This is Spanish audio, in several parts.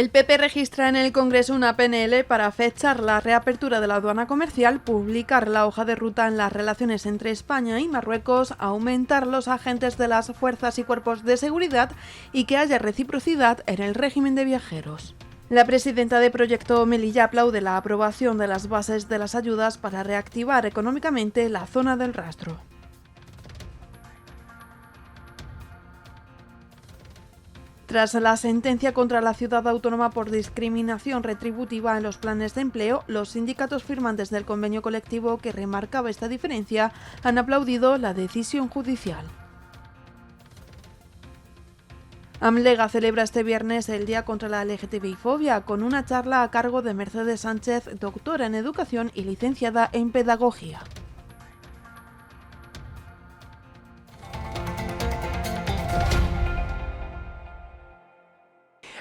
El PP registra en el Congreso una PNL para fechar la reapertura de la aduana comercial, publicar la hoja de ruta en las relaciones entre España y Marruecos, aumentar los agentes de las fuerzas y cuerpos de seguridad y que haya reciprocidad en el régimen de viajeros. La presidenta de Proyecto Melilla aplaude la aprobación de las bases de las ayudas para reactivar económicamente la zona del Rastro. Tras la sentencia contra la ciudad autónoma por discriminación retributiva en los planes de empleo, los sindicatos firmantes del convenio colectivo que remarcaba esta diferencia han aplaudido la decisión judicial. Amlega celebra este viernes el Día contra la LGTBI-fobia con una charla a cargo de Mercedes Sánchez, doctora en Educación y licenciada en Pedagogía.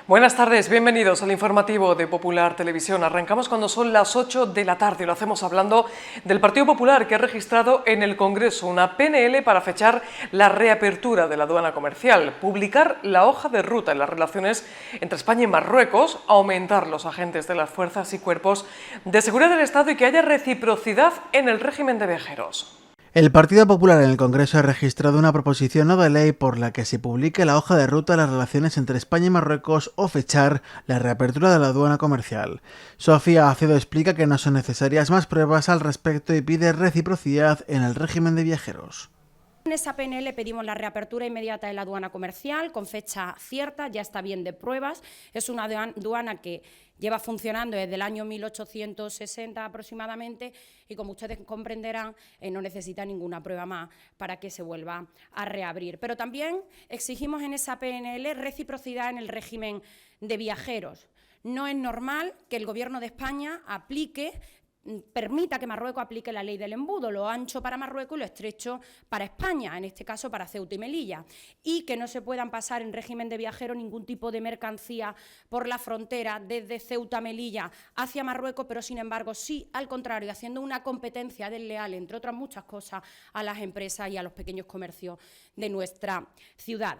Buenas tardes, bienvenidos al informativo de Popular Televisión. Arrancamos cuando son las 8 de la tarde. Lo hacemos hablando del Partido Popular, que ha registrado en el Congreso una PNL para fechar la reapertura de la aduana comercial, publicar la hoja de ruta en las relaciones entre España y Marruecos, aumentar los agentes de las fuerzas y cuerpos de seguridad del Estado y que haya reciprocidad en el régimen de viajeros. El Partido Popular en el Congreso ha registrado una proposición no de ley por la que se publique la hoja de ruta de las relaciones entre España y Marruecos o fechar la reapertura de la aduana comercial. Sofía Acedo explica que no son necesarias más pruebas al respecto y pide reciprocidad en el régimen de viajeros. En esa PNL pedimos la reapertura inmediata de la aduana comercial con fecha cierta, ya está bien de pruebas. Es una aduana que lleva funcionando desde el año 1860 aproximadamente y, como ustedes comprenderán, no necesita ninguna prueba más para que se vuelva a reabrir. Pero también exigimos en esa PNL reciprocidad en el régimen de viajeros. No es normal que el Gobierno de España permita que Marruecos aplique la ley del embudo, lo ancho para Marruecos y lo estrecho para España, en este caso para Ceuta y Melilla, y que no se puedan pasar en régimen de viajero ningún tipo de mercancía por la frontera desde Ceuta, Melilla hacia Marruecos, pero sin embargo sí, al contrario, haciendo una competencia desleal, entre otras muchas cosas, a las empresas y a los pequeños comercios de nuestra ciudad.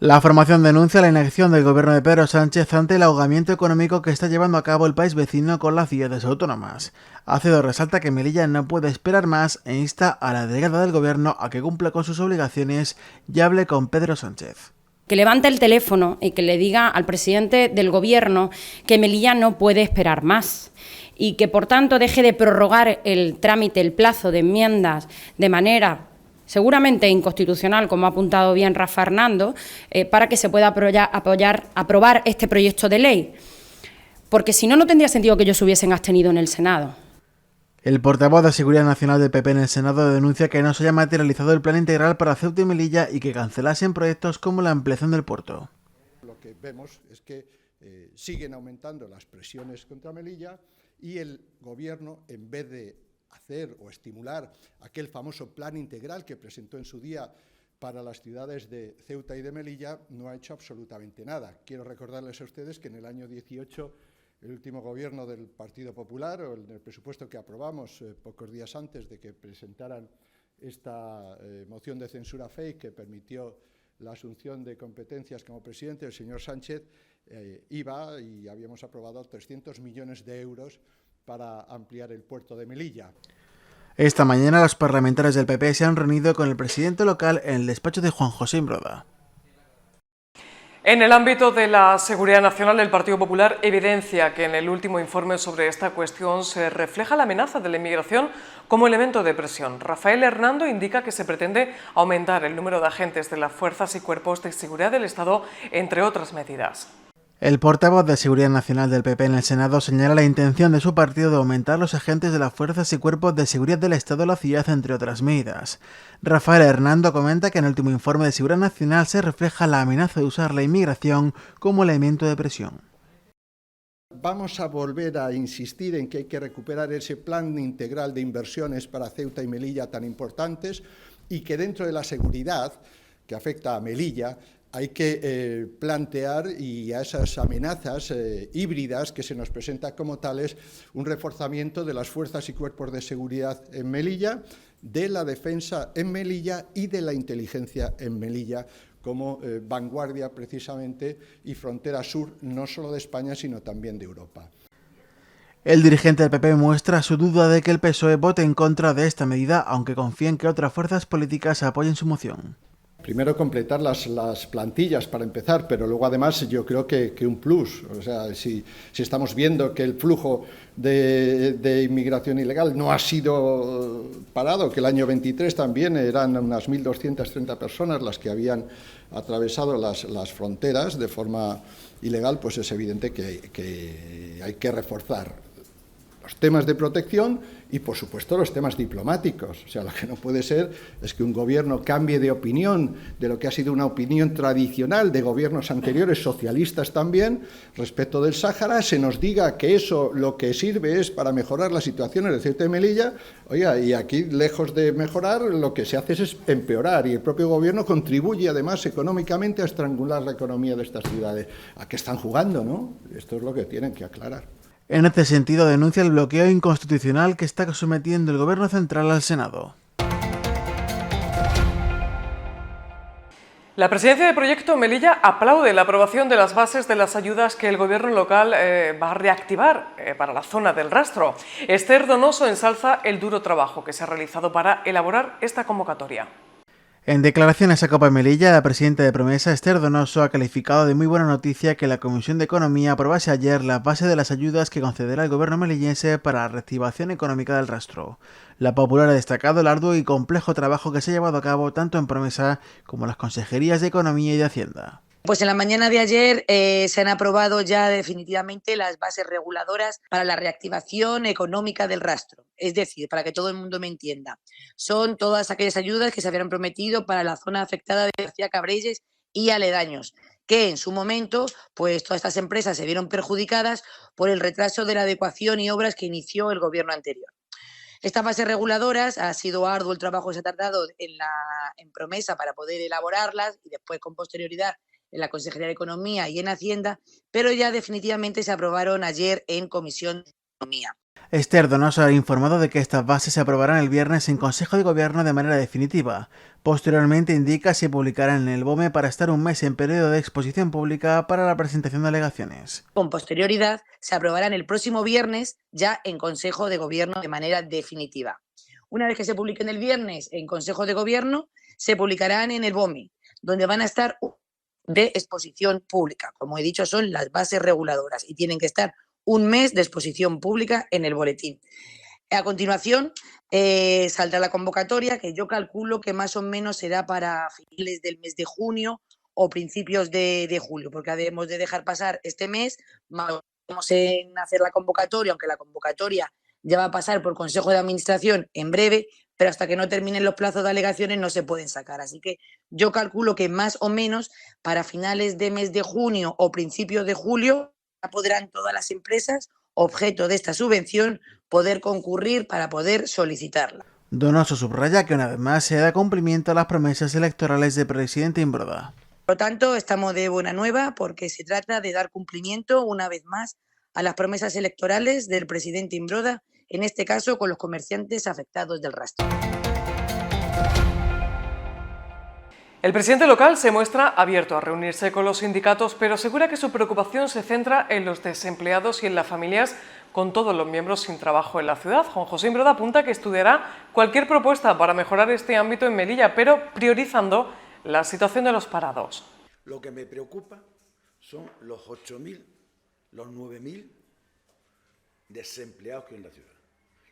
La formación denuncia la inacción del gobierno de Pedro Sánchez ante el ahogamiento económico que está llevando a cabo el país vecino con las ciudades autónomas. Acedo resalta que Melilla no puede esperar más e insta a la delegada del gobierno a que cumpla con sus obligaciones y hable con Pedro Sánchez. Que levante el teléfono y que le diga al presidente del gobierno que Melilla no puede esperar más y que por tanto deje de prorrogar el trámite, el plazo de enmiendas de manera seguramente inconstitucional, como ha apuntado bien Rafa Hernando, para que se pueda aprobar este proyecto de ley. Porque si no, no tendría sentido que ellos se hubiesen abstenido en el Senado. El portavoz de Seguridad Nacional del PP en el Senado denuncia que no se haya materializado el plan integral para Ceuta y Melilla y que cancelasen proyectos como la ampliación del puerto. Lo que vemos es que siguen aumentando las presiones contra Melilla y el Gobierno, en vez de hacer o estimular aquel famoso plan integral que presentó en su día para las ciudades de Ceuta y de Melilla, no ha hecho absolutamente nada. Quiero recordarles a ustedes que en el año 18 el último gobierno del Partido Popular, o en el presupuesto que aprobamos pocos días antes de que presentaran esta moción de censura fake que permitió la asunción de competencias como presidente del señor Sánchez, iba y habíamos aprobado 300 millones de euros para ampliar el puerto de Melilla. Esta mañana los parlamentarios del PP se han reunido con el presidente local en el despacho de Juan José Imbroda. En el ámbito de la seguridad nacional, el Partido Popular evidencia que en el último informe sobre esta cuestión se refleja la amenaza de la inmigración como elemento de presión. Rafael Hernando indica que se pretende aumentar el número de agentes de las fuerzas y cuerpos de seguridad del Estado, entre otras medidas. El portavoz de Seguridad Nacional del PP en el Senado señala la intención de su partido de aumentar los agentes de las fuerzas y cuerpos de seguridad del Estado en la ciudad, entre otras medidas. Rafael Hernando comenta que en el último informe de Seguridad Nacional se refleja la amenaza de usar la inmigración como elemento de presión. Vamos a volver a insistir en que hay que recuperar ese plan integral de inversiones para Ceuta y Melilla tan importantes y que dentro de la seguridad que afecta a Melilla hay que plantear, y a esas amenazas híbridas que se nos presentan como tales, un reforzamiento de las fuerzas y cuerpos de seguridad en Melilla, de la defensa en Melilla y de la inteligencia en Melilla, como vanguardia precisamente y frontera sur no solo de España sino también de Europa. El dirigente del PP muestra su duda de que el PSOE vote en contra de esta medida, aunque confía en que otras fuerzas políticas apoyen su moción. Primero completar las plantillas para empezar, pero luego además yo creo que un plus. O sea, si estamos viendo que el flujo de inmigración ilegal no ha sido parado, que el año 23 también eran unas 1.230 personas las que habían atravesado las fronteras de forma ilegal, pues es evidente que hay que reforzar los temas de protección y, por supuesto, los temas diplomáticos. O sea, lo que no puede ser es que un gobierno cambie de opinión de lo que ha sido una opinión tradicional de gobiernos anteriores, socialistas también, respecto del Sáhara, se nos diga que eso lo que sirve es para mejorar la situación en el Ceuta y Melilla. Oiga, y aquí, lejos de mejorar, lo que se hace es empeorar, y el propio gobierno contribuye, además, económicamente a estrangular la economía de estas ciudades. ¿A qué están jugando, no? Esto es lo que tienen que aclarar. En este sentido, denuncia el bloqueo inconstitucional que está sometiendo el Gobierno central al Senado. La presidencia de Proyecto Melilla aplaude la aprobación de las bases de las ayudas que el Gobierno local va a reactivar para la zona del Rastro. Esther Donoso ensalza el duro trabajo que se ha realizado para elaborar esta convocatoria. En declaraciones a Copa Melilla, la presidenta de Promesa, Esther Donoso, ha calificado de muy buena noticia que la Comisión de Economía aprobase ayer la base de las ayudas que concederá el gobierno melillense para la reactivación económica del Rastro. La Popular ha destacado el arduo y complejo trabajo que se ha llevado a cabo tanto en Promesa como en las consejerías de Economía y de Hacienda. Pues en la mañana de ayer se han aprobado ya definitivamente las bases reguladoras para la reactivación económica del Rastro. Es decir, para que todo el mundo me entienda, son todas aquellas ayudas que se habían prometido para la zona afectada de García Cabrelles y aledaños, que en su momento, pues todas estas empresas se vieron perjudicadas por el retraso de la adecuación y obras que inició el gobierno anterior. Estas bases reguladoras, ha sido arduo el trabajo que se ha tardado en Promesa para poder elaborarlas y después con posterioridad en la Consejería de Economía y en Hacienda, pero ya definitivamente se aprobaron ayer en Comisión de Economía. Esther Donoso ha informado de que estas bases se aprobarán el viernes en Consejo de Gobierno de manera definitiva. Posteriormente indica se publicarán en el BOME para estar un mes en periodo de exposición pública para la presentación de alegaciones. Con posterioridad se aprobarán el próximo viernes ya en Consejo de Gobierno de manera definitiva. Una vez que se publiquen el viernes en Consejo de Gobierno, se publicarán en el BOME, donde van a estar de exposición pública. Como he dicho, son las bases reguladoras y tienen que estar un mes de exposición pública en el boletín. A continuación, saldrá la convocatoria, que yo calculo que más o menos será para finales del mes de junio o principios de julio, porque debemos de dejar pasar este mes, vamos en hacer la convocatoria, aunque la convocatoria ya va a pasar por Consejo de Administración en breve, pero hasta que no terminen los plazos de alegaciones no se pueden sacar. Así que yo calculo que más o menos para finales de mes de junio o principios de julio podrán todas las empresas objeto de esta subvención poder concurrir para poder solicitarla. Donoso subraya que una vez más se da cumplimiento a las promesas electorales del presidente Imbroda. Por lo tanto, estamos de buena nueva porque se trata de dar cumplimiento una vez más a las promesas electorales del presidente Imbroda, en este caso con los comerciantes afectados del Rastro. El presidente local se muestra abierto a reunirse con los sindicatos, pero asegura que su preocupación se centra en los desempleados y en las familias con todos los miembros sin trabajo en la ciudad. Juan José Imbroda apunta que estudiará cualquier propuesta para mejorar este ámbito en Melilla, pero priorizando la situación de los parados. Lo que me preocupa son los 8.000, los 9.000 desempleados que hay en la ciudad.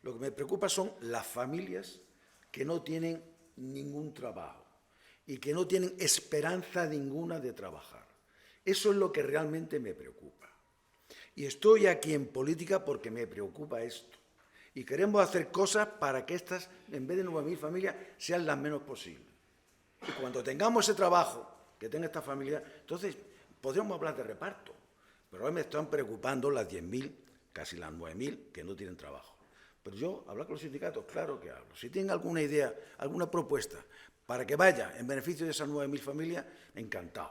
Lo que me preocupa son las familias que no tienen ningún trabajo y que no tienen esperanza ninguna de trabajar. Eso es lo que realmente me preocupa. Y estoy aquí en política porque me preocupa esto. Y queremos hacer cosas para que estas, en vez de 9.000 familias, sean las menos posibles. Y cuando tengamos ese trabajo que tenga esta familia, entonces podríamos hablar de reparto. Pero hoy me están preocupando las 10.000, casi las 9.000 que no tienen trabajo. Pero yo, hablar con los sindicatos, claro que hablo. Si tienen alguna idea, alguna propuesta para que vaya en beneficio de esas 9.000 familias, encantado.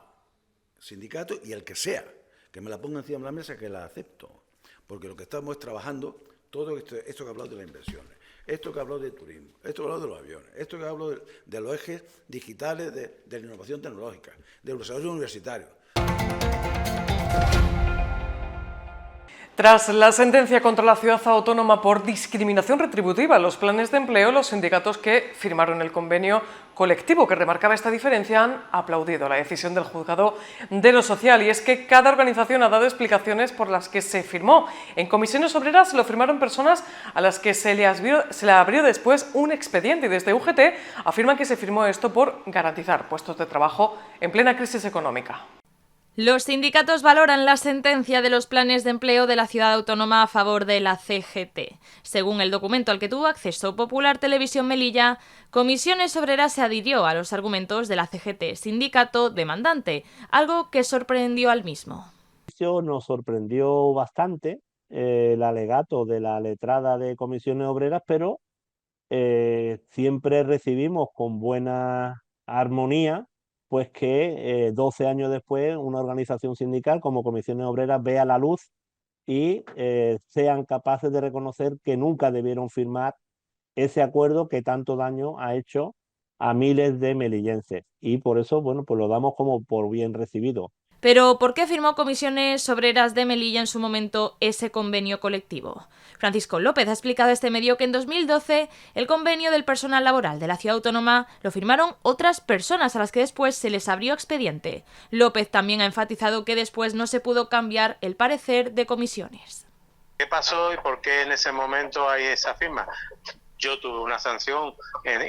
Sindicato y el que sea, que me la ponga encima de la mesa, que la acepto. Porque lo que estamos es trabajando todo esto que he hablado de las inversiones. esto que habló de turismo, esto que habló de los aviones, esto que habló de los ejes digitales, de la innovación tecnológica, del desarrollo universitario. Tras la sentencia contra la ciudad autónoma por discriminación retributiva en los planes de empleo, los sindicatos que firmaron el convenio colectivo que remarcaba esta diferencia han aplaudido la decisión del juzgado de lo social. Y es que cada organización ha dado explicaciones por las que se firmó. En Comisiones Obreras lo firmaron personas a las que se le abrió después un expediente, y desde UGT afirman que se firmó esto por garantizar puestos de trabajo en plena crisis económica. Los sindicatos valoran la sentencia de los planes de empleo de la ciudad autónoma a favor de la CGT. Según el documento al que tuvo acceso Popular Televisión Melilla, Comisiones Obreras se adhirió a los argumentos de la CGT, sindicato demandante, algo que sorprendió al mismo. Nos sorprendió bastante el alegato de la letrada de Comisiones Obreras, pero siempre recibimos con buena armonía pues que 12 años después una organización sindical como Comisiones Obreras vea la luz y sean capaces de reconocer que nunca debieron firmar ese acuerdo que tanto daño ha hecho a miles de melillenses. Y por eso, bueno, pues lo damos como por bien recibido. Pero, ¿por qué firmó Comisiones Obreras de Melilla en su momento ese convenio colectivo? Francisco López ha explicado a este medio que en 2012 el convenio del personal laboral de la ciudad autónoma lo firmaron otras personas a las que después se les abrió expediente. López también ha enfatizado que después no se pudo cambiar el parecer de Comisiones. ¿Qué pasó y por qué en ese momento hay esa firma? Yo tuve una sanción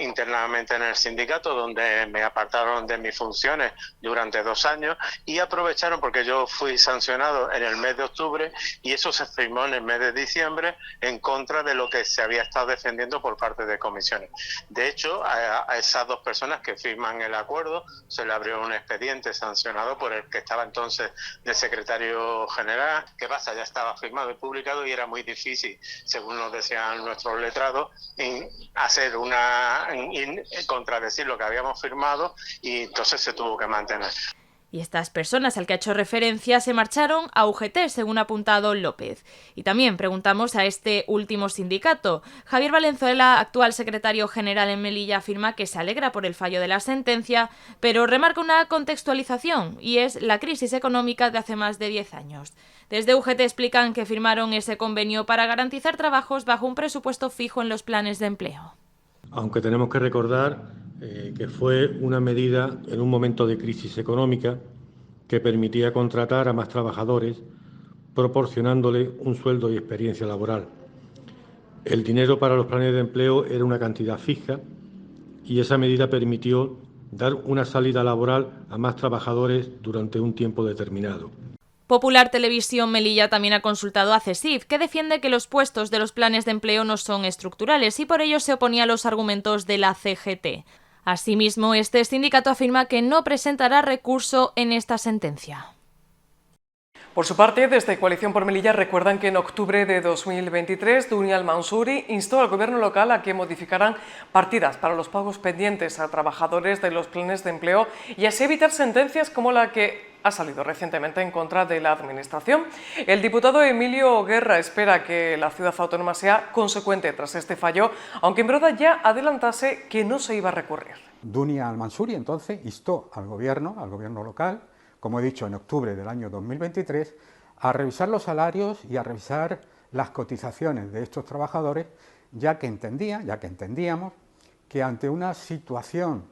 internamente en el sindicato donde me apartaron de mis funciones durante 2 años y aprovecharon porque yo fui sancionado en el mes de octubre y eso se firmó en el mes de diciembre en contra de lo que se había estado defendiendo por parte de Comisiones. De hecho, a esas 2 personas que firman el acuerdo se le abrió un expediente sancionado por el que estaba entonces de secretario general. ¿Qué pasa? Ya estaba firmado y publicado y era muy difícil, según nos decían nuestros letrados, contradecir lo que habíamos firmado y entonces se tuvo que mantener. Y estas personas al que ha hecho referencia se marcharon a UGT, según ha apuntado López. Y también preguntamos a este último sindicato. Javier Valenzuela, actual secretario general en Melilla, afirma que se alegra por el fallo de la sentencia, pero remarca una contextualización, y es la crisis económica de hace más de 10 años. Desde UGT explican que firmaron ese convenio para garantizar trabajos bajo un presupuesto fijo en los planes de empleo. Aunque tenemos que recordar que fue una medida en un momento de crisis económica que permitía contratar a más trabajadores, proporcionándole un sueldo y experiencia laboral. El dinero para los planes de empleo era una cantidad fija y esa medida permitió dar una salida laboral a más trabajadores durante un tiempo determinado. Popular Televisión Melilla también ha consultado a CESIF, que defiende que los puestos de los planes de empleo no son estructurales y por ello se oponía a los argumentos de la CGT. Asimismo, este sindicato afirma que no presentará recurso en esta sentencia. Por su parte, desde Coalición por Melilla recuerdan que en octubre de 2023 Dunia Al-Mansouri instó al gobierno local a que modificaran partidas para los pagos pendientes a trabajadores de los planes de empleo y así evitar sentencias como la que ha salido recientemente en contra de la Administración. El diputado Emilio Guerra espera que la ciudad autónoma sea consecuente tras este fallo, aunque en Broda ya adelantase que no se iba a recurrir. Dunia Al-Mansouri entonces instó al gobierno local, como he dicho, en octubre del año 2023, a revisar los salarios y a revisar las cotizaciones de estos trabajadores, ya que entendíamos que ante una situación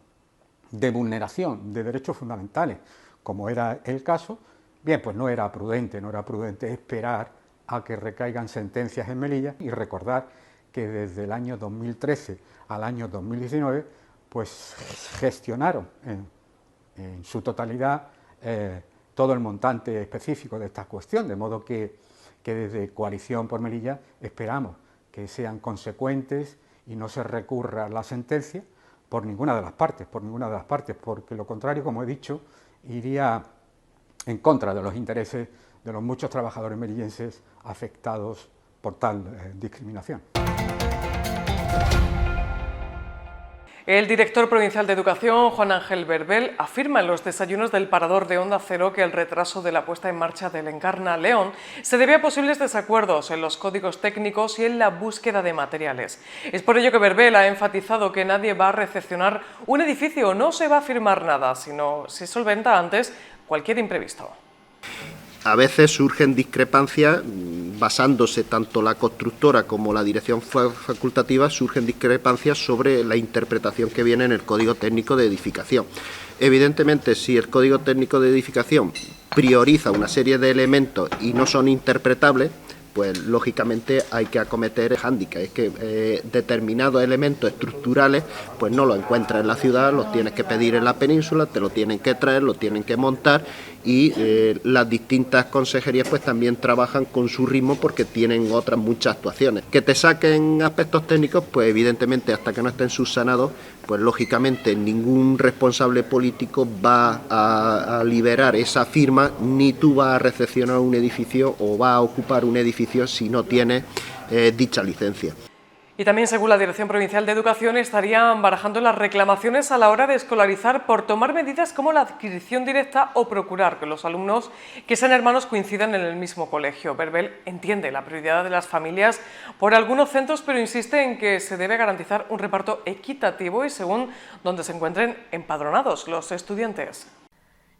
de vulneración de derechos fundamentales, como era el caso, bien, pues no era prudente esperar a que recaigan sentencias en Melilla y recordar que desde el año 2013 al año 2019, pues gestionaron en su totalidad todo el montante específico de esta cuestión, de modo que desde Coalición por Melilla esperamos que sean consecuentes y no se recurra a la sentencia por ninguna de las partes, porque lo contrario, como he dicho, iría en contra de los intereses de los muchos trabajadores melillenses afectados por tal discriminación. El director provincial de Educación, Juan Ángel Berbel, afirma en los desayunos del Parador de Onda Cero que el retraso de la puesta en marcha del Encarna León se debe a posibles desacuerdos en los códigos técnicos y en la búsqueda de materiales. Es por ello que Berbel ha enfatizado que nadie va a recepcionar un edificio, no se va a firmar nada, sino se solventa antes cualquier imprevisto. A veces surgen discrepancias, basándose tanto la constructora como la dirección facultativa, surgen discrepancias sobre la interpretación que viene en el Código Técnico de Edificación. Evidentemente, si el Código Técnico de Edificación prioriza una serie de elementos y no son interpretables, pues lógicamente hay que acometer el hándicap, es que determinados elementos estructurales pues no los encuentras en la ciudad, los tienes que pedir en la península, te lo tienen que traer, lo tienen que montar y las distintas consejerías pues también trabajan con su ritmo porque tienen otras muchas actuaciones. Que te saquen aspectos técnicos, pues evidentemente hasta que no estén subsanados, pues lógicamente ningún responsable político va a liberar esa firma, ni tú vas a recepcionar un edificio o vas a ocupar un edificio si no tienes dicha licencia. Y también, según la Dirección Provincial de Educación, estarían barajando las reclamaciones a la hora de escolarizar por tomar medidas como la adquisición directa o procurar que los alumnos que sean hermanos coincidan en el mismo colegio. Berbel entiende la prioridad de las familias por algunos centros, pero insiste en que se debe garantizar un reparto equitativo y según donde se encuentren empadronados los estudiantes.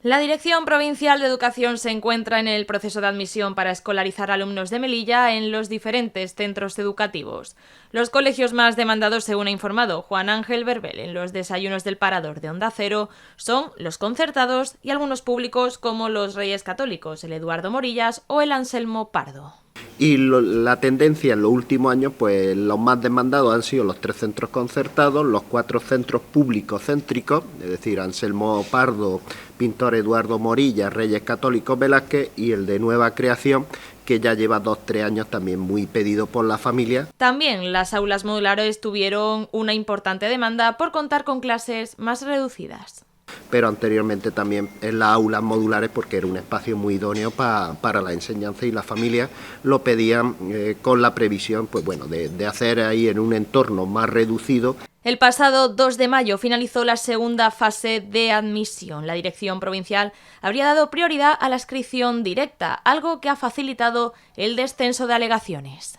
La Dirección Provincial de Educación se encuentra en el proceso de admisión para escolarizar alumnos de Melilla en los diferentes centros educativos. Los colegios más demandados, según ha informado Juan Ángel Berbel en los desayunos del Parador de Onda Cero, son los concertados y algunos públicos como los Reyes Católicos, el Eduardo Morillas o el Anselmo Pardo. Y la tendencia en los últimos años, pues los más demandados han sido los 3 centros concertados, los 4 centros públicos céntricos, es decir, Anselmo Pardo, Pintor Eduardo Morillas, Reyes Católicos Velázquez y el de nueva creación, que ya lleva 2-3 años también muy pedido por la familia. También las aulas modulares tuvieron una importante demanda por contar con clases más reducidas. Pero anteriormente también en las aulas modulares, porque era un espacio muy idóneo para la enseñanza y la familia lo pedían con la previsión pues bueno, de hacer ahí en un entorno más reducido. El pasado 2 de mayo finalizó la segunda fase de admisión. La Dirección Provincial habría dado prioridad a la inscripción directa, algo que ha facilitado el descenso de alegaciones.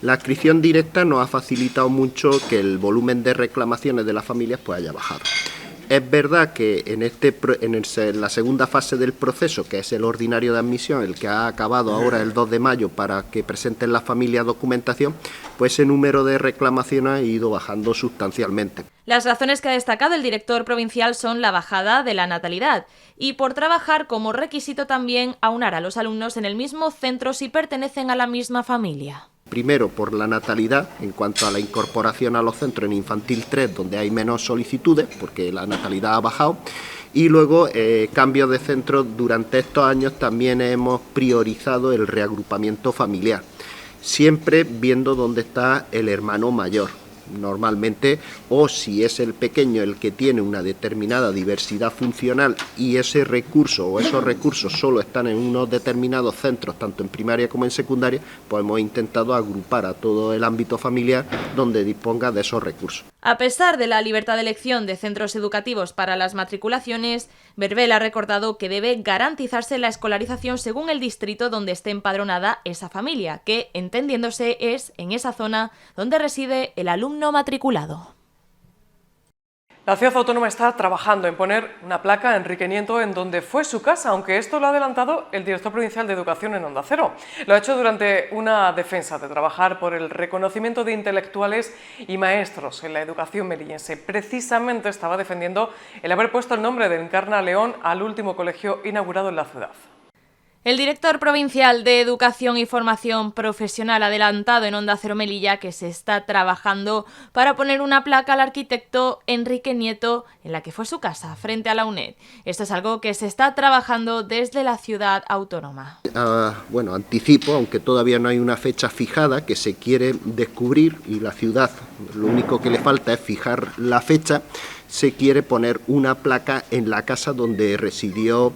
La inscripción directa nos ha facilitado mucho que el volumen de reclamaciones de las familias pues haya bajado. Es verdad que en la segunda fase del proceso, que es el ordinario de admisión, el que ha acabado ahora el 2 de mayo para que presenten las familias documentación, pues ese número de reclamaciones ha ido bajando sustancialmente. Las razones que ha destacado el director provincial son la bajada de la natalidad y por trabajar como requisito también aunar a los alumnos en el mismo centro si pertenecen a la misma familia. Primero por la natalidad, en cuanto a la incorporación a los centros en infantil 3, donde hay menos solicitudes, porque la natalidad ha bajado, y luego cambios de centro. Durante estos años también hemos priorizado el reagrupamiento familiar, siempre viendo dónde está el hermano mayor. Normalmente, o si es el pequeño el que tiene una determinada diversidad funcional y ese recurso o esos recursos solo están en unos determinados centros, tanto en primaria como en secundaria, pues hemos intentado agrupar a todo el ámbito familiar donde disponga de esos recursos. A pesar de la libertad de elección de centros educativos para las matriculaciones, Berbel ha recordado que debe garantizarse la escolarización según el distrito donde esté empadronada esa familia, que, entendiéndose, es en esa zona donde reside el alumno matriculado. La Ciudad Autónoma está trabajando en poner una placa a Enrique Nieto en donde fue su casa, aunque esto lo ha adelantado el director provincial de Educación en Onda Cero. Lo ha hecho durante una defensa de trabajar por el reconocimiento de intelectuales y maestros en la educación melillense. Precisamente estaba defendiendo el haber puesto el nombre de Encarna León al último colegio inaugurado en la ciudad. El director provincial de Educación y Formación Profesional ha adelantado en Onda Cero Melilla que se está trabajando para poner una placa al arquitecto Enrique Nieto en la que fue su casa, frente a la UNED. Esto es algo que se está trabajando desde la Ciudad Autónoma. Bueno, anticipo, aunque todavía no hay una fecha fijada, que se quiere descubrir y la ciudad, lo único que le falta es fijar la fecha. Se quiere poner una placa en la casa donde residió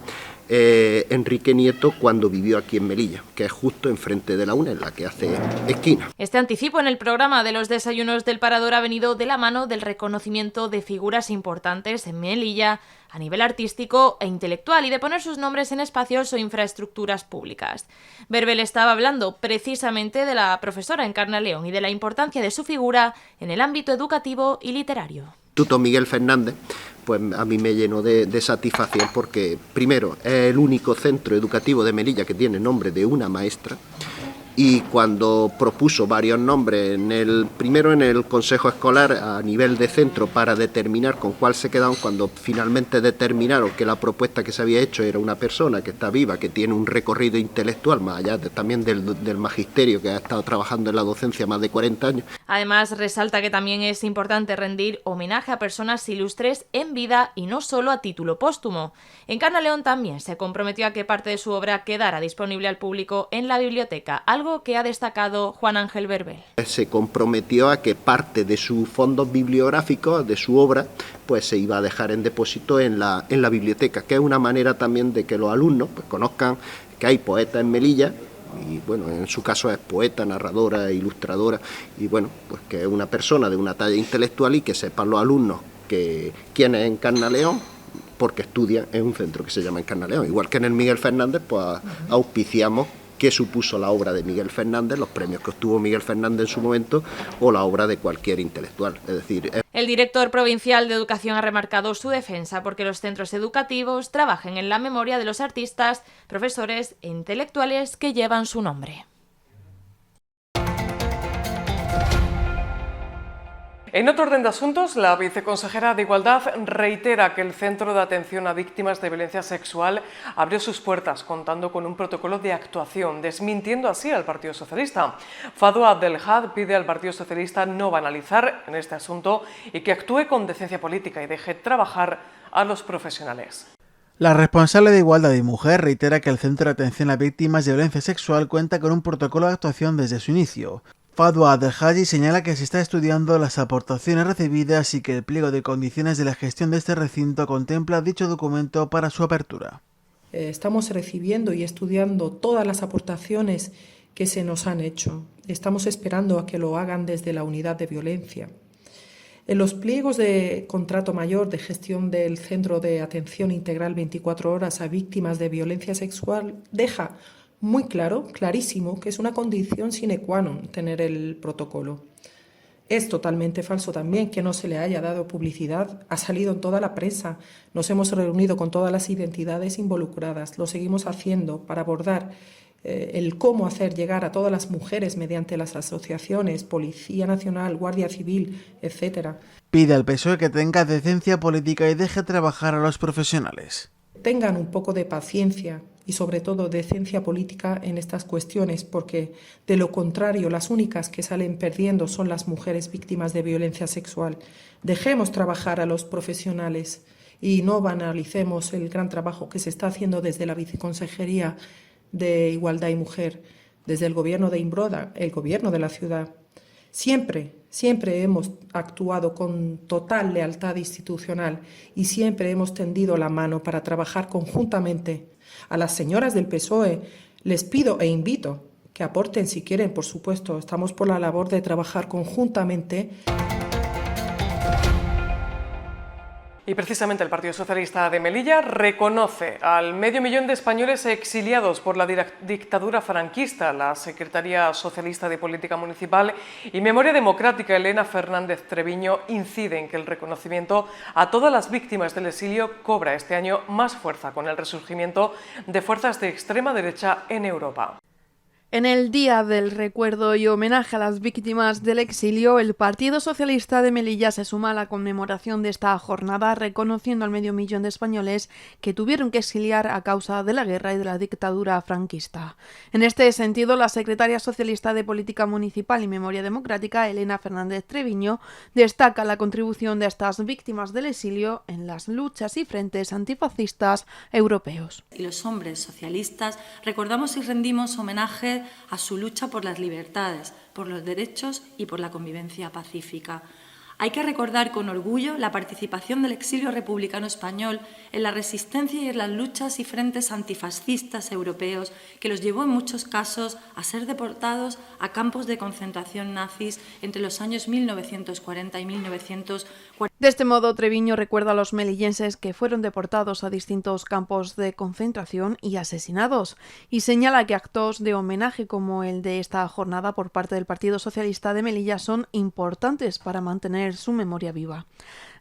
Enrique Nieto cuando vivió aquí en Melilla, que es justo enfrente de la UNED, la que hace esquina. Este anticipo en el programa de los desayunos del Parador ha venido de la mano del reconocimiento de figuras importantes en Melilla a nivel artístico e intelectual y de poner sus nombres en espacios o infraestructuras públicas. Verbel estaba hablando precisamente de la profesora Encarna León y de la importancia de su figura en el ámbito educativo y literario. Instituto Miguel Fernández, pues a mí me llenó de satisfacción porque, primero, es el único centro educativo de Melilla que tiene nombre de una maestra, y cuando propuso varios nombres, primero en el Consejo Escolar a nivel de centro para determinar con cuál se quedaban, cuando finalmente determinaron que la propuesta que se había hecho era una persona que está viva, que tiene un recorrido intelectual, más allá también del magisterio, que ha estado trabajando en la docencia más de 40 años. Además, resalta que también es importante rendir homenaje a personas ilustres en vida y no solo a título póstumo. Encarna León también se comprometió a que parte de su obra quedara disponible al público en la biblioteca, algo que ha destacado Juan Ángel Verbel. Se comprometió a que parte de sus fondos bibliográficos, de su obra, pues se iba a dejar en depósito en la biblioteca, que es una manera también de que los alumnos pues conozcan que hay poetas en Melilla, y bueno, en su caso es poeta, narradora, ilustradora, y bueno, pues que es una persona de una talla intelectual y que sepan los alumnos quién es Encarna León, porque estudian en un centro que se llama Encarna León. Igual que en el Miguel Fernández, pues auspiciamos qué supuso la obra de Miguel Fernández, los premios que obtuvo Miguel Fernández en su momento, o la obra de cualquier intelectual. Es decir, el director provincial de Educación ha remarcado su defensa porque los centros educativos trabajen en la memoria de los artistas, profesores e intelectuales que llevan su nombre. En otro orden de asuntos, la viceconsejera de Igualdad reitera que el Centro de Atención a Víctimas de Violencia Sexual abrió sus puertas contando con un protocolo de actuación, desmintiendo así al Partido Socialista. Fadwa Abdelhad pide al Partido Socialista no banalizar en este asunto y que actúe con decencia política y deje trabajar a los profesionales. La responsable de Igualdad y Mujer reitera que el Centro de Atención a Víctimas de Violencia Sexual cuenta con un protocolo de actuación desde su inicio. Fadwa Abdelhad señala que se está estudiando las aportaciones recibidas y que el pliego de condiciones de la gestión de este recinto contempla dicho documento para su apertura. Estamos recibiendo y estudiando todas las aportaciones que se nos han hecho. Estamos esperando a que lo hagan desde la unidad de violencia. En los pliegos de contrato mayor de gestión del Centro de Atención Integral 24 horas a víctimas de violencia sexual deja muy claro, clarísimo, que es una condición sine qua non tener el protocolo. Es totalmente falso también que no se le haya dado publicidad, ha salido en toda la prensa, nos hemos reunido con todas las identidades involucradas, lo seguimos haciendo para abordar el cómo hacer llegar a todas las mujeres mediante las asociaciones, Policía Nacional, Guardia Civil, etc. Pide al PSOE que tenga decencia política y deje trabajar a los profesionales. Tengan un poco de paciencia y sobre todo decencia política en estas cuestiones, porque de lo contrario las únicas que salen perdiendo son las mujeres víctimas de violencia sexual. Dejemos trabajar a los profesionales y no banalicemos el gran trabajo que se está haciendo desde la Viceconsejería de Igualdad y Mujer, desde el Gobierno de Imbroda, el Gobierno de la ciudad. Siempre hemos actuado con total lealtad institucional y siempre hemos tendido la mano para trabajar conjuntamente. A las señoras del PSOE les pido e invito que aporten si quieren, por supuesto. Estamos por la labor de trabajar conjuntamente. Y precisamente el Partido Socialista de Melilla reconoce al 500.000 de españoles exiliados por la dictadura franquista. La secretaria socialista de Política Municipal y Memoria Democrática, Elena Fernández Treviño, incide en que el reconocimiento a todas las víctimas del exilio cobra este año más fuerza con el resurgimiento de fuerzas de extrema derecha en Europa. En el Día del Recuerdo y homenaje a las víctimas del exilio, el Partido Socialista de Melilla se suma a la conmemoración de esta jornada, reconociendo al 500.000 de españoles que tuvieron que exiliar a causa de la guerra y de la dictadura franquista. En este sentido, la secretaria socialista de Política Municipal y Memoria Democrática, Elena Fernández Treviño, destaca la contribución de estas víctimas del exilio en las luchas y frentes antifascistas europeos. Y los hombres socialistas recordamos y rendimos homenaje a su lucha por las libertades, por los derechos y por la convivencia pacífica. Hay que recordar con orgullo la participación del exilio republicano español en la resistencia y en las luchas y frentes antifascistas europeos que los llevó en muchos casos a ser deportados a campos de concentración nazis entre los años 1940 y 1940. De este modo, Treviño recuerda a los melillenses que fueron deportados a distintos campos de concentración y asesinados, y señala que actos de homenaje como el de esta jornada por parte del Partido Socialista de Melilla son importantes para mantener su memoria viva.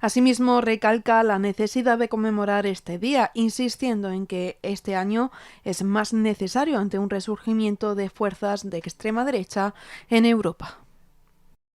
Asimismo, recalca la necesidad de conmemorar este día, insistiendo en que este año es más necesario ante un resurgimiento de fuerzas de extrema derecha en Europa.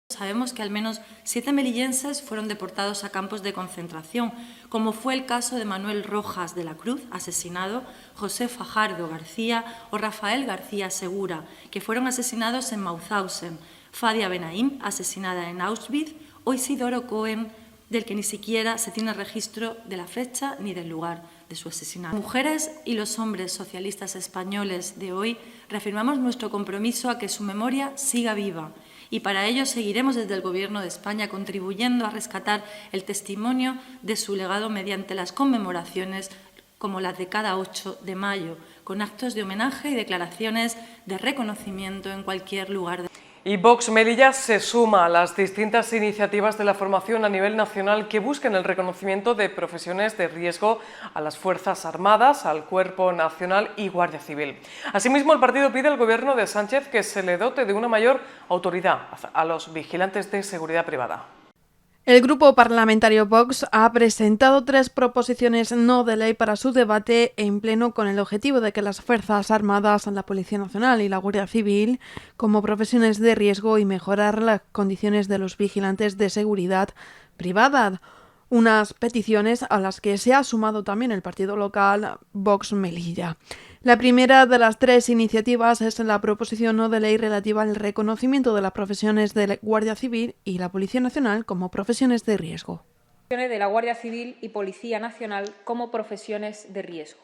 Sabemos que al menos 7 melillenses fueron deportados a campos de concentración, como fue el caso de Manuel Rojas de la Cruz, asesinado, José Fajardo García o Rafael García Segura, que fueron asesinados en Mauthausen, Fadia Benaim, asesinada en Auschwitz, o Isidoro Cohen, del que ni siquiera se tiene registro de la fecha ni del lugar de su asesinato. Las mujeres y los hombres socialistas españoles de hoy reafirmamos nuestro compromiso a que su memoria siga viva, y para ello seguiremos desde el Gobierno de España contribuyendo a rescatar el testimonio de su legado mediante las conmemoraciones como las de cada 8 de mayo, con actos de homenaje y declaraciones de reconocimiento en cualquier lugar. Y Vox Melilla se suma a las distintas iniciativas de la formación a nivel nacional que buscan el reconocimiento de profesiones de riesgo a las Fuerzas Armadas, al Cuerpo Nacional y Guardia Civil. Asimismo, el partido pide al Gobierno de Sánchez que se le dote de una mayor autoridad a los vigilantes de seguridad privada. El grupo parlamentario Vox ha presentado 3 proposiciones no de ley para su debate en pleno con el objetivo de que las Fuerzas Armadas, la Policía Nacional y la Guardia Civil, como profesiones de riesgo y mejorar las condiciones de los vigilantes de seguridad privada. Unas peticiones a las que se ha sumado también el partido local Vox Melilla. La primera de las 3 iniciativas es la proposición no de ley relativa al reconocimiento de las profesiones de la Guardia Civil y la Policía Nacional como profesiones de riesgo. De la Guardia Civil y Policía Nacional como profesiones de riesgo.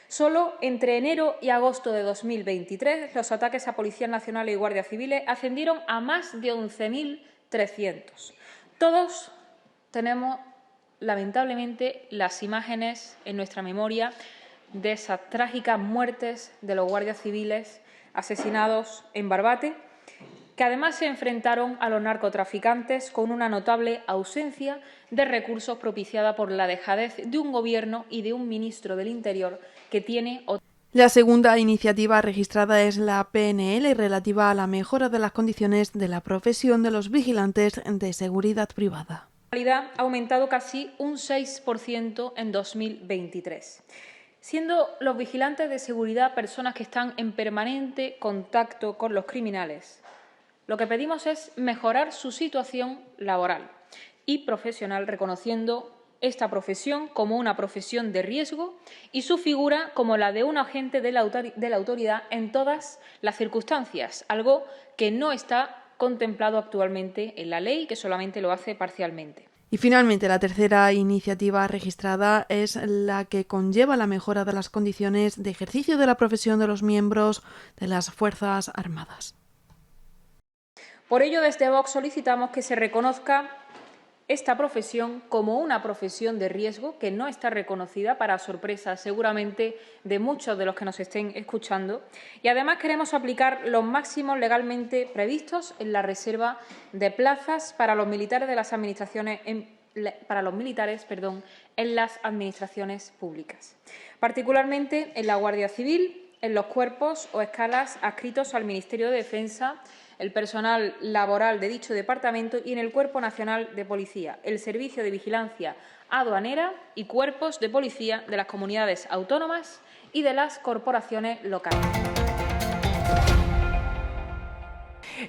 Solo entre enero y agosto de 2023 los ataques a Policía Nacional y Guardia Civil ascendieron a más de 11.300. Todos tenemos, lamentablemente, las imágenes en nuestra memoria de esas trágicas muertes de los guardias civiles asesinados en Barbate, que además se enfrentaron a los narcotraficantes con una notable ausencia de recursos propiciada por la dejadez de un gobierno y de un ministro del Interior que tiene... La segunda iniciativa registrada es la PNL relativa a la mejora de las condiciones de la profesión de los vigilantes de seguridad privada. Ha aumentado casi un 6% en 2023. Siendo los vigilantes de seguridad personas que están en permanente contacto con los criminales. Lo que pedimos es mejorar su situación laboral y profesional, reconociendo esta profesión como una profesión de riesgo y su figura como la de un agente de la autoridad en todas las circunstancias, algo que no está contemplado actualmente en la ley, que solamente lo hace parcialmente. Y finalmente, la tercera iniciativa registrada es la que conlleva la mejora de las condiciones de ejercicio de la profesión de los miembros de las Fuerzas Armadas. Por ello, desde Vox solicitamos que se reconozca esta profesión como una profesión de riesgo que no está reconocida, para sorpresa seguramente de muchos de los que nos estén escuchando, y además queremos aplicar los máximos legalmente previstos en la reserva de plazas para los militares de las administraciones en las administraciones públicas, particularmente en la Guardia Civil, en los cuerpos o escalas adscritos al Ministerio de Defensa, el personal laboral de dicho departamento y en el Cuerpo Nacional de Policía, el Servicio de Vigilancia Aduanera y cuerpos de policía de las comunidades autónomas y de las corporaciones locales.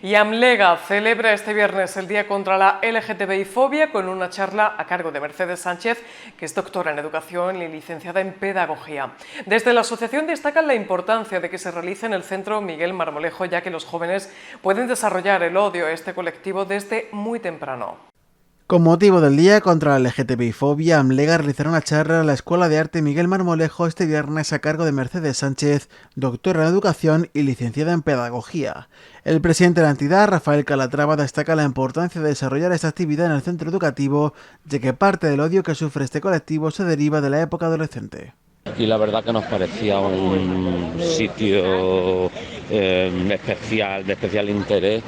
Y Amlega celebra este viernes el Día contra la LGTBI-fobia con una charla a cargo de Mercedes Sánchez, que es doctora en Educación y licenciada en Pedagogía. Desde la asociación destacan la importancia de que se realice en el Centro Miguel Marmolejo, ya que los jóvenes pueden desarrollar el odio a este colectivo desde muy temprano. Con motivo del Día contra la LGTBI-fobia, Amlega realizará una charla en la Escuela de Arte Miguel Marmolejo este viernes a cargo de Mercedes Sánchez, doctora en Educación y licenciada en Pedagogía. El presidente de la entidad, Rafael Calatrava, destaca la importancia de desarrollar esta actividad en el centro educativo, ya que parte del odio que sufre este colectivo se deriva de la época adolescente. Y la verdad que nos parecía un sitio especial, de especial interés,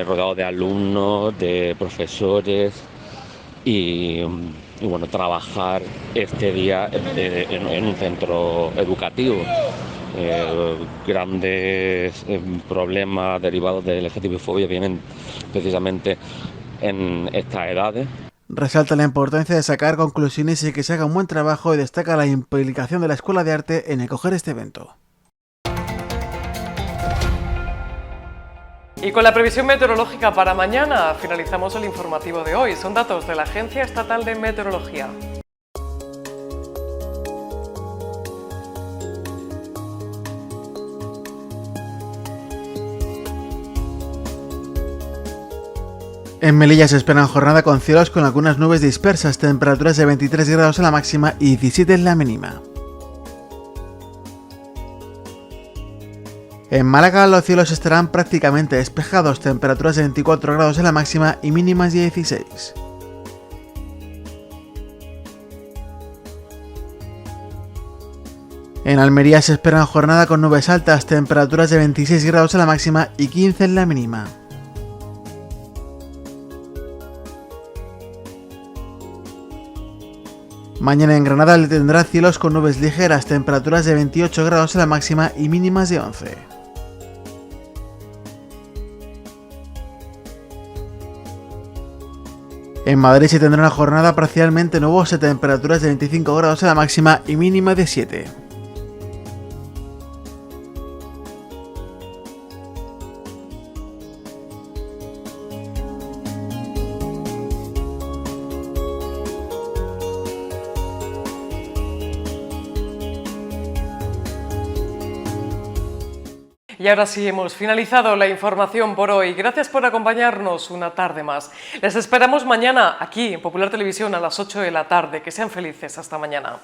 rodeado de alumnos, de profesores y bueno, trabajar este día en un centro educativo. Grandes problemas derivados de LGTBI-fobia vienen precisamente en estas edades. Resalta la importancia de sacar conclusiones y que se haga un buen trabajo y destaca la implicación de la Escuela de Arte en acoger este evento. Y con la previsión meteorológica para mañana finalizamos el informativo de hoy. Son datos de la Agencia Estatal de Meteorología. En Melilla se esperan jornada con cielos con algunas nubes dispersas, temperaturas de 23 grados en la máxima y 17 en la mínima. En Málaga los cielos estarán prácticamente despejados, temperaturas de 24 grados en la máxima y mínimas de 16. En Almería se esperan jornada con nubes altas, temperaturas de 26 grados en la máxima y 15 en la mínima. Mañana en Granada le tendrá cielos con nubes ligeras, temperaturas de 28 grados en la máxima y mínimas de 11. En Madrid se tendrá una jornada parcialmente nubosa, temperaturas de 25 grados en la máxima y mínima de 7. Y ahora sí, hemos finalizado la información por hoy. Gracias por acompañarnos una tarde más. Les esperamos mañana aquí en Popular Televisión a las 8 de la tarde. Que sean felices. Hasta mañana.